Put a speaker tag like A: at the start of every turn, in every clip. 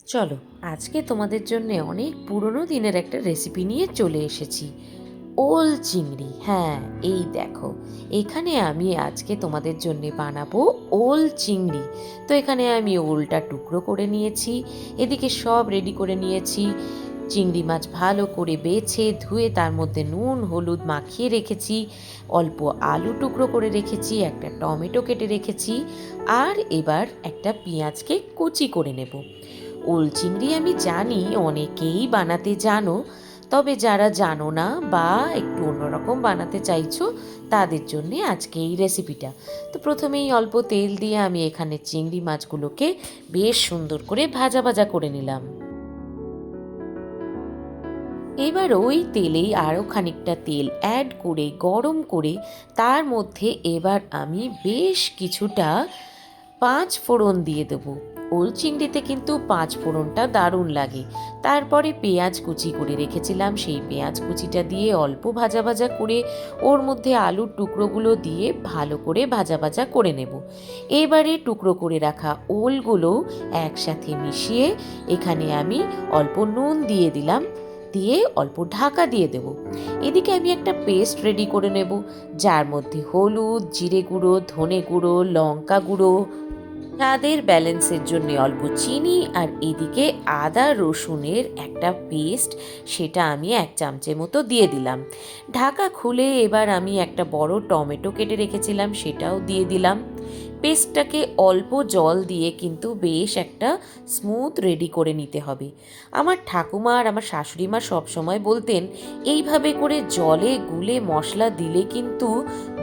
A: চলো, আজকে তোমাদের জন্য অনেক পুরনো দিনের একটা রেসিপি নিয়ে চলে এসেছি। ওল চিংড়ি। হ্যাঁ, এই দেখো, এখানে আমি আজকে তোমাদের জন্য বানাবো ওল চিংড়ি। তো এখানে আমি ওলটা টুকরো করে নিয়েছি, এদিকে সব রেডি করে নিয়েছি। চিংড়ি মাছ ভালো করে বেছে ধুয়ে তার মধ্যে নুন হলুদ মাখিয়ে রেখেছি, অল্প আলু টুকরো করে রেখেছি, একটা টমেটো কেটে রেখেছি, আর এবার একটা পেঁয়াজকে কুচি করে নেব। ওল চিংড়ি আমি জানি অনেকেই বানাতে জানো, তবে যারা জানো না বা একটু অন্যরকম বানাতে চাইছো তাদের জন্যে আজকে এই রেসিপিটা। তো প্রথমেই অল্প তেল দিয়ে আমি এখানে চিংড়ি মাছগুলোকে বেশ সুন্দর করে ভাজা ভাজা করে নিলাম। এবার ওই তেলেই আরও খানিকটা তেল অ্যাড করে গরম করে তার মধ্যে এবার আমি বেশ কিছুটা পাঁচ ফোড়ন দিয়ে দেবো। ওল চিংড়িতে কিন্তু পাঁচ ফোড়নটা দারুণ লাগে। তারপরে পেঁয়াজ কুচি করে রেখেছিলাম, সেই পেঁয়াজ কুচিটা দিয়ে অল্প ভাজা ভাজা করে ওর মধ্যে আলুর টুকরোগুলো দিয়ে ভালো করে ভাজা ভাজা করে নেব। এবারে টুকরো করে রাখা ওলগুলো একসাথে মিশিয়ে এখানে আমি অল্প নুন দিয়ে দিলাম, দিয়ে অল্প ঢাকা দিয়ে দেব। এদিকে আমি একটা পেস্ট রেডি করে নেব, যার মধ্যে হলুদ, জিরে গুঁড়ো, ধনে গুঁড়ো, লঙ্কা গুঁড়ো, স্বাদের ব্যালেন্সের জন্য অল্প চিনি, আর এদিকে আদা রসুনের একটা পেস্ট, সেটা আমি এক চামচের মতো দিয়ে দিলাম। ঢাকা খুলে এবার আমি একটা বড় টমেটো কেটে রেখেছিলাম সেটাও দিয়ে দিলাম। পেস্টটাকে অল্প জল দিয়ে কিন্তু বেশ একটা স্মুথ রেডি করে নিতে হবে। আমার ঠাকুমা আর আমার শাশুড়ি মা সবসময় বলতেন এইভাবে করে জলে গুলে মশলা দিলে কিন্তু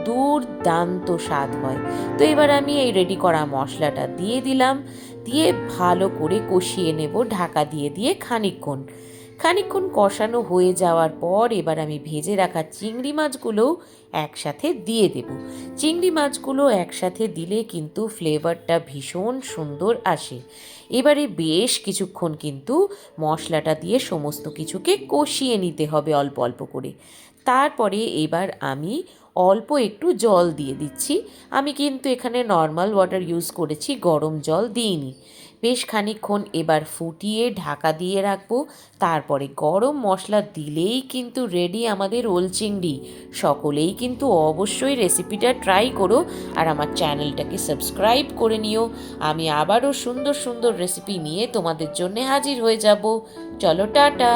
A: দুর্দান্ত স্বাদ হয়। তো এবার আমি এই রেডি করা মশলাটা দিয়ে দিলাম, দিয়ে ভালো করে কষিয়ে নেব ঢাকা দিয়ে দিয়ে খানিকক্ষণ। খানিকক্ষণ কষানো হয়ে যাওয়ার পর এবার আমি ভেজে রাখা চিংড়ি মাছগুলোও একসাথে দিয়ে দেব। চিংড়ি মাছগুলো একসাথে দিলে কিন্তু ফ্লেভারটা ভীষণ সুন্দর আসে। এবারে বেশ কিছুক্ষণ কিন্তু মশলাটা দিয়ে সমস্ত কিছুকে কষিয়ে নিতে হবে অল্প অল্প করে। তারপরে এবার আমি অল্প একটু জল দিয়ে দিচ্ছি। আমি কিন্তু এখানে নর্মাল ওয়াটার ইউজ করেছি, গরম জল দিইনি। বেশ খানিকক্ষণ এবার ফুটিয়ে ঢাকা দিয়ে রাখবো। তারপরে গরম মশলা দিলেই কিন্তু রেডি আমাদের ওল চিংড়ি। সকলেই কিন্তু অবশ্যই রেসিপিটা ট্রাই করো, আর আমার চ্যানেলটাকে সাবস্ক্রাইব করে নিও। আমি আবারও সুন্দর সুন্দর রেসিপি নিয়ে তোমাদের জন্য হাজির হয়ে যাব। চলো, টাটা।